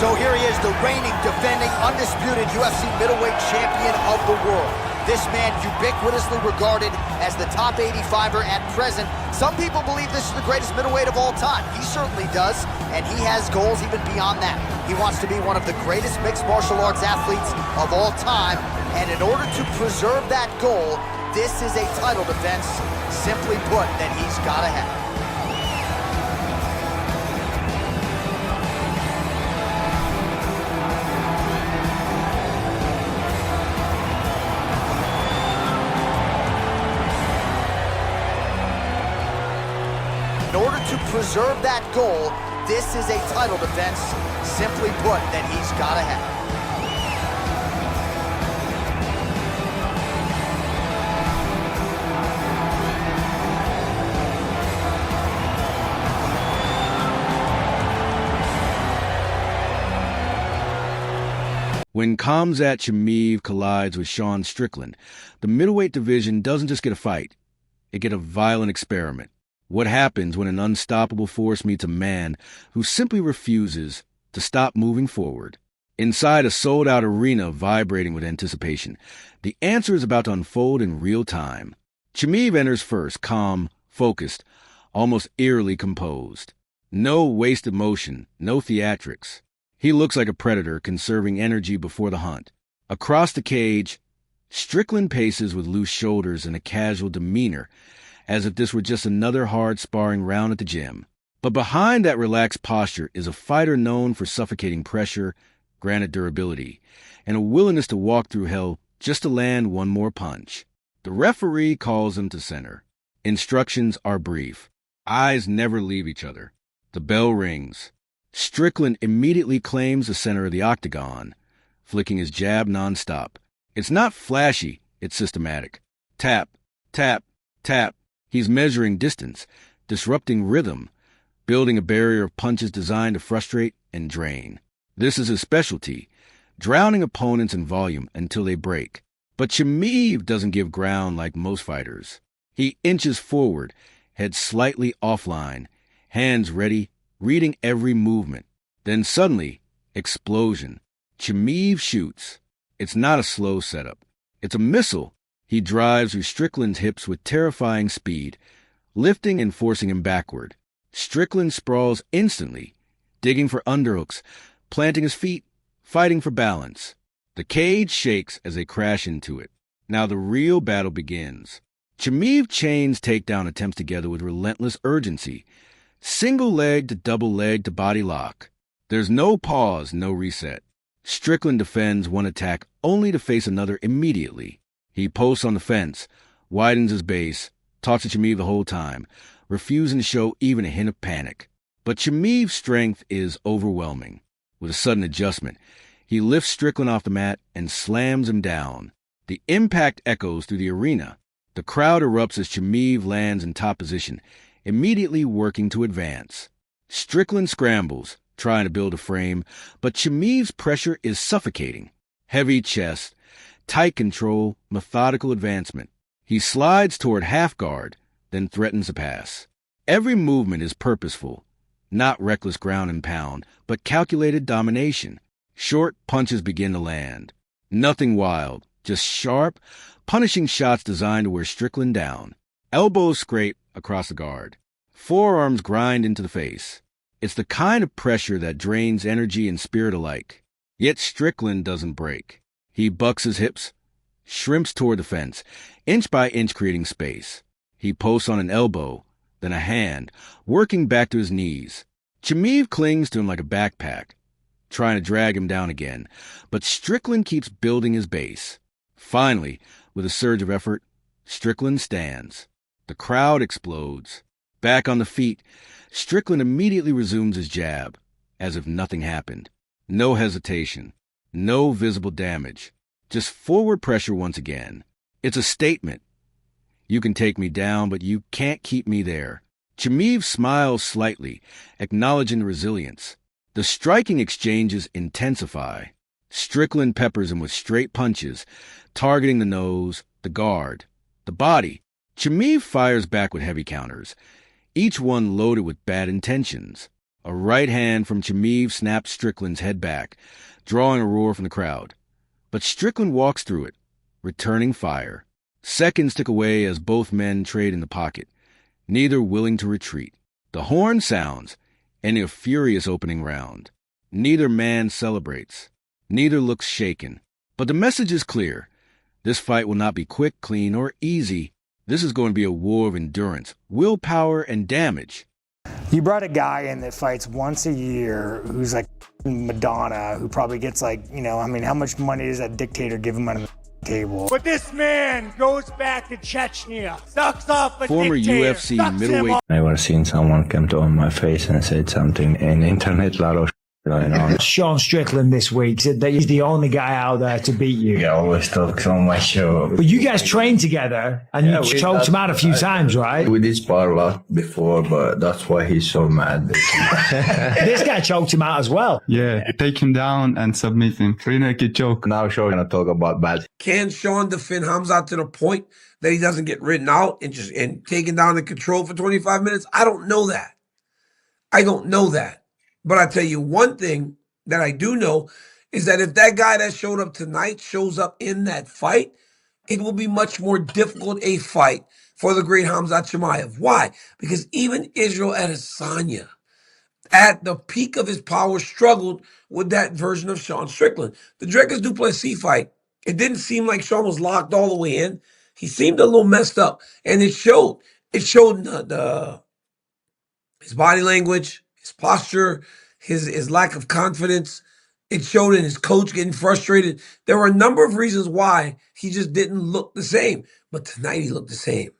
So here he is, the reigning, defending, undisputed UFC middleweight champion of the world. This man ubiquitously regarded as the top 85er at present. Some people believe this is the greatest middleweight of all time. He certainly does, and he has goals even beyond that. He wants to be one of the greatest mixed martial arts athletes of all time, and in order to preserve that goal, this is a title defense, simply put, that he's got to have. In order to preserve that goal, this is a title defense, simply put, that he's got to have. When Khamzat Chimaev collides with Sean Strickland, the middleweight division doesn't just get a fight, it gets a violent experiment. What happens when an unstoppable force meets a man who simply refuses to stop moving forward? Inside a sold-out arena vibrating with anticipation, the answer is about to unfold in real time. Chimaev enters first, calm, focused, almost eerily composed. No wasted motion, no theatrics. He looks like a predator conserving energy before the hunt. Across the cage, Strickland paces with loose shoulders and a casual demeanor, as if this were just another hard sparring round at the gym. But behind that relaxed posture is a fighter known for suffocating pressure, granted durability, and a willingness to walk through hell just to land one more punch. The referee calls him to center. Instructions are brief. Eyes never leave each other. The bell rings. Strickland immediately claims the center of the octagon, flicking his jab nonstop. It's not flashy, it's systematic. Tap, tap, tap. He's measuring distance, disrupting rhythm, building a barrier of punches designed to frustrate and drain. This is his specialty, drowning opponents in volume until they break. But Chimaev doesn't give ground like most fighters. He inches forward, head slightly offline, hands ready, reading every movement. Then suddenly, explosion. Chimaev shoots. It's not a slow setup. It's a missile. He drives through Strickland's hips with terrifying speed, lifting and forcing him backward. Strickland sprawls instantly, digging for underhooks, planting his feet, fighting for balance. The cage shakes as they crash into it. Now the real battle begins. Chimaev chains takedown attempts together with relentless urgency. Single leg to double leg to body lock. There's no pause, no reset. Strickland defends one attack only to face another immediately. He posts on the fence, widens his base, talks to Chimaev the whole time, refusing to show even a hint of panic. But Chimaev's strength is overwhelming. With a sudden adjustment, he lifts Strickland off the mat and slams him down. The impact echoes through the arena. The crowd erupts as Chimaev lands in top position, immediately working to advance. Strickland scrambles, trying to build a frame, but Chimaev's pressure is suffocating. Heavy chest, tight control, methodical advancement. He slides toward half guard, then threatens a pass. Every movement is purposeful, not reckless ground and pound, but calculated domination. Short punches begin to land. Nothing wild, just sharp, punishing shots designed to wear Strickland down. Elbows scrape across the guard. Forearms grind into the face. It's the kind of pressure that drains energy and spirit alike. Yet Strickland doesn't break. He bucks his hips, shrimps toward the fence, inch by inch creating space. He posts on an elbow, then a hand, working back to his knees. Chimaev clings to him like a backpack, trying to drag him down again, but Strickland keeps building his base. Finally, with a surge of effort, Strickland stands. The crowd explodes. Back on the feet, Strickland immediately resumes his jab, as if nothing happened. No hesitation. No visible damage. Just forward pressure once again. It's a statement. You can take me down, but you can't keep me there. Chimaev smiles slightly, acknowledging the resilience. The striking exchanges intensify. Strickland peppers him with straight punches, targeting the nose, the guard, the body. Chimaev fires back with heavy counters, each one loaded with bad intentions. A right hand from Chimaev snaps Strickland's head back, drawing a roar from the crowd. But Strickland walks through it, returning fire. Seconds tick away as both men trade in the pocket, neither willing to retreat. The horn sounds, ending a furious opening round. Neither man celebrates. Neither looks shaken. But the message is clear. This fight will not be quick, clean, or easy. This is going to be a war of endurance, willpower, and damage. You brought a guy in that fights once a year who's like Madonna, who probably gets like, I mean, how much money does that dictator give him on the table? But this man goes back to Chechnya, sucks off a Former dictator, UFC middleweight. Never seen someone come to on my face and said something in internet, lot of going on. Sean Strickland this week said that he's the only guy out there to beat you. He always talks on my show. But you guys trained together and you choked him out a few times, right? We did spar a lot before, but that's why he's so mad. This guy choked him out as well. Yeah, take him down and submit him. Rear naked choke. Now Sean gonna talk about bad. Can Sean defend Khamzat to the point that he doesn't get written out and taken down and controlled for 25 minutes? I don't know that. But I tell you one thing that I do know is that if that guy that showed up tonight shows up in that fight, it will be much more difficult a fight for the great Khamzat Chimaev. Why? Because even Israel Adesanya, at the peak of his power, struggled with that version of Sean Strickland. The Dricus du Plessis fight, it didn't seem like Sean was locked all the way in. He seemed a little messed up, and it showed. It showed his body language, his posture, his lack of confidence. It showed in his coach getting frustrated. There were a number of reasons why he just didn't look the same. But tonight he looked the same.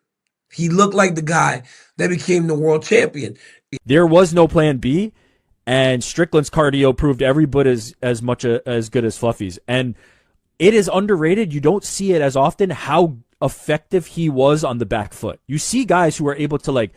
He looked like the guy that became the world champion. There was no plan B, and Strickland's cardio proved every bit as much as good as Fluffy's. And it is underrated. You don't see it as often how effective he was on the back foot. You see guys who are able to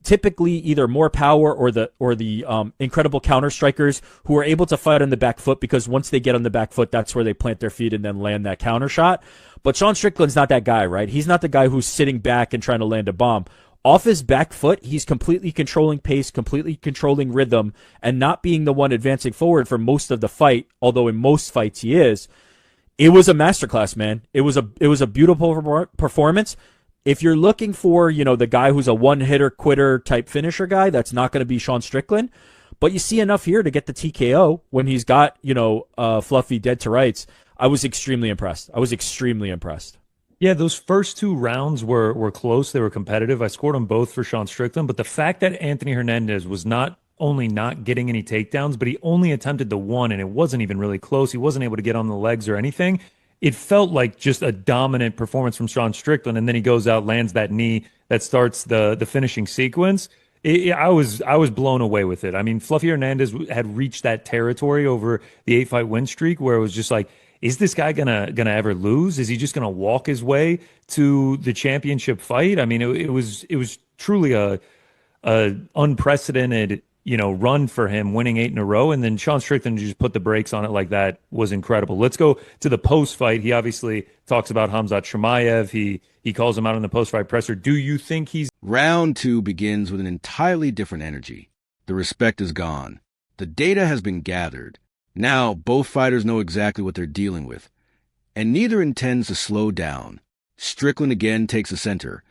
typically either more power or the incredible counter strikers who are able to fight on the back foot, because once they get on the back foot, that's where they plant their feet and then land that counter shot. But Sean Strickland's not that guy, right? He's not the guy who's sitting back and trying to land a bomb. Off his back foot, he's completely controlling pace, completely controlling rhythm, and not being the one advancing forward for most of the fight, although in most fights he is. It was a masterclass, man. It was a beautiful performance. If you're looking for, the guy who's a one-hitter quitter type finisher guy, that's not going to be Sean Strickland. But you see enough here to get the TKO when he's got, Fluffy dead to rights. I was extremely impressed. Yeah, those first two rounds were close. They were competitive. I scored them both for Sean Strickland. But the fact that Anthony Hernandez was not only not getting any takedowns, but he only attempted the one, and it wasn't even really close. He wasn't able to get on the legs or anything. It felt like just a dominant performance from Sean Strickland, and then he goes out, lands that knee that starts the finishing sequence. I was blown away with it. I mean, Fluffy Hernandez had reached that territory over the 8-fight win streak where it was just like, is this guy gonna ever lose? Is he just gonna walk his way to the championship fight? I mean, it was truly a unprecedented run for him, winning 8 in a row, and then Sean Strickland just put the brakes on it like that was incredible. Let's go to the post-fight. He obviously talks about Khamzat Chimaev. He calls him out in the post-fight presser. Do you think he's... Round 2 begins with an entirely different energy. The respect is gone. The data has been gathered. Now, both fighters know exactly what they're dealing with, and neither intends to slow down. Strickland again takes the center,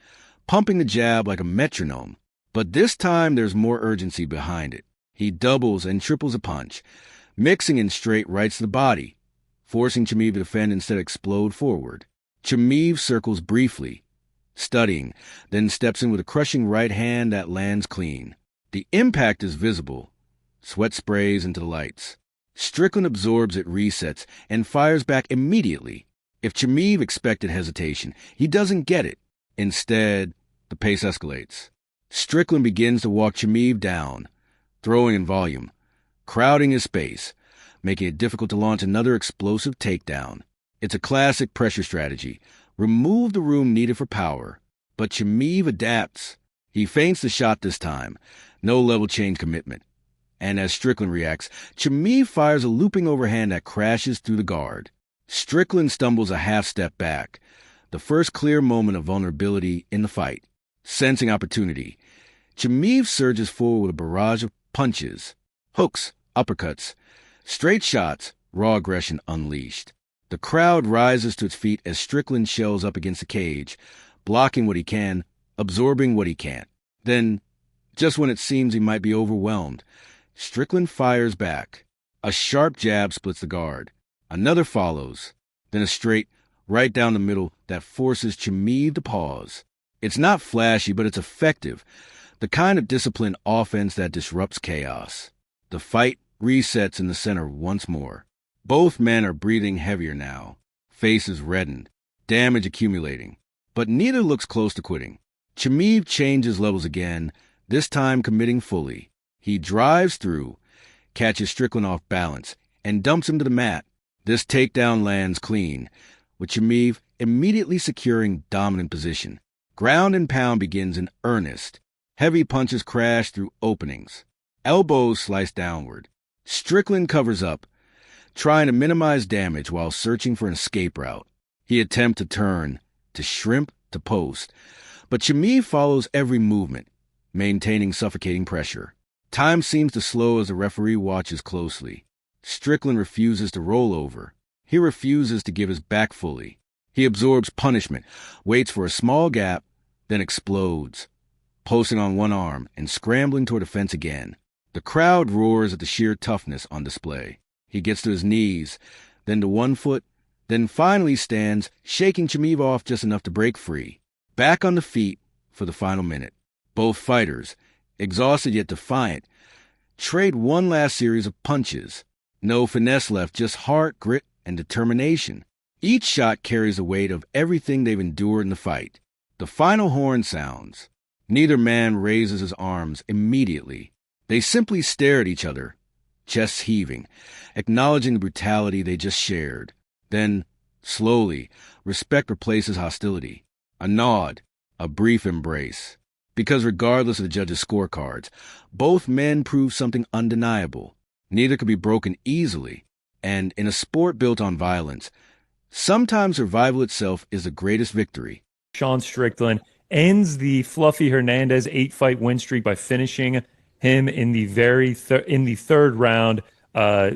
pumping the jab like a metronome. But this time, there's more urgency behind it. He doubles and triples a punch, mixing in straight rights to the body, forcing Chimaev to defend instead of explode forward. Chimaev circles briefly, studying, then steps in with a crushing right hand that lands clean. The impact is visible. Sweat sprays into the lights. Strickland absorbs it, resets, and fires back immediately. If Chimaev expected hesitation, he doesn't get it. Instead, the pace escalates. Strickland begins to walk Chimaev down, throwing in volume, crowding his space, making it difficult to launch another explosive takedown. It's a classic pressure strategy. Remove the room needed for power. But Chimaev adapts. He feints the shot this time. No level change commitment. And as Strickland reacts, Chimaev fires a looping overhand that crashes through the guard. Strickland stumbles a half step back, the first clear moment of vulnerability in the fight. Sensing opportunity, Chimaev surges forward with a barrage of punches, Hooks, uppercuts, straight shots, raw aggression unleashed. The crowd rises to its feet as Strickland shells up against the cage, blocking what he can, absorbing what he can't. Then, just when it seems he might be overwhelmed, Strickland fires back. A sharp jab splits the guard. Another follows, then a straight, right down the middle that forces Chimaev to pause. It's not flashy, but it's effective. The kind of disciplined offense that disrupts chaos. The fight resets in the center once more. Both men are breathing heavier now, faces reddened, damage accumulating. But neither looks close to quitting. Chimaev changes levels again, this time committing fully. He drives through, catches Strickland off balance, and dumps him to the mat. This takedown lands clean, with Chimaev immediately securing dominant position. Ground and pound begins in earnest. Heavy punches crash through openings. Elbows slice downward. Strickland covers up, trying to minimize damage while searching for an escape route. He attempts to turn, to shrimp, to post. But Chimaev follows every movement, maintaining suffocating pressure. Time seems to slow as the referee watches closely. Strickland refuses to roll over. He refuses to give his back fully. He absorbs punishment, waits for a small gap, then explodes, posting on one arm and scrambling toward the fence again. The crowd roars at the sheer toughness on display. He gets to his knees, then to one foot, then finally stands, shaking Chimaev off just enough to break free. Back on the feet for the final minute. Both fighters, exhausted yet defiant, trade one last series of punches. No finesse left, just heart, grit, and determination. Each shot carries the weight of everything they've endured in the fight. The final horn sounds. Neither man raises his arms immediately. They simply stare at each other, chests heaving, acknowledging the brutality they just shared. Then, slowly, respect replaces hostility. A nod, a brief embrace. Because regardless of the judges' scorecards, both men prove something undeniable. Neither could be broken easily. And in a sport built on violence, sometimes survival itself is the greatest victory. Sean Strickland ends the Fluffy Hernandez 8-fight win streak by finishing him in the third round.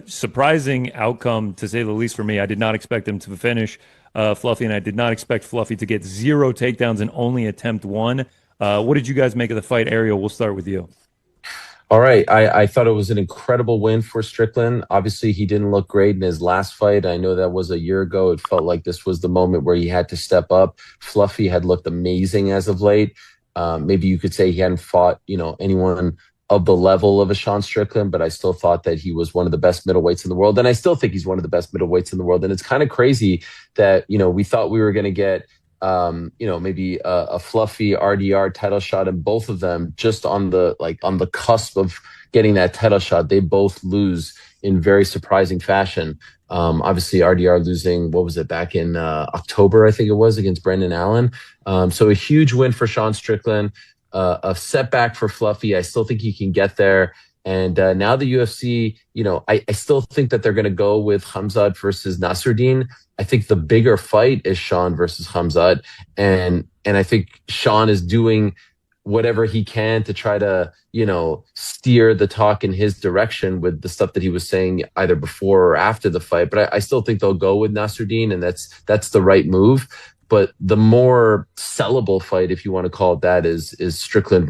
Surprising outcome, to say the least, for me. I did not expect him to finish Fluffy, and I did not expect Fluffy to get 0 takedowns and only attempt 1. What did you guys make of the fight? Ariel, we'll start with you. All right. I thought it was an incredible win for Strickland. Obviously, he didn't look great in his last fight. I know that was a year ago. It felt like this was the moment where he had to step up. Fluffy had looked amazing as of late. Maybe you could say he hadn't fought, anyone of the level of a Sean Strickland, but I still thought that he was one of the best middleweights in the world. And I still think he's one of the best middleweights in the world. And it's kind of crazy that, we thought we were going to get maybe a Fluffy RDR title shot, and both of them just on the cusp of getting that title shot, they both lose in very surprising fashion. Obviously RDR losing, what was it, back in October, I think it was, against Brendan Allen. So a huge win for Sean Strickland, a setback for Fluffy. I still think he can get there. And now the UFC, I still think that they're going to go with Khamzat versus Nasruddin. I think the bigger fight is Sean versus Khamzat. And I think Sean is doing whatever he can to try to, steer the talk in his direction with the stuff that he was saying either before or after the fight. But I still think they'll go with Nasruddin, and that's the right move. But the more sellable fight, if you want to call it that, is Strickland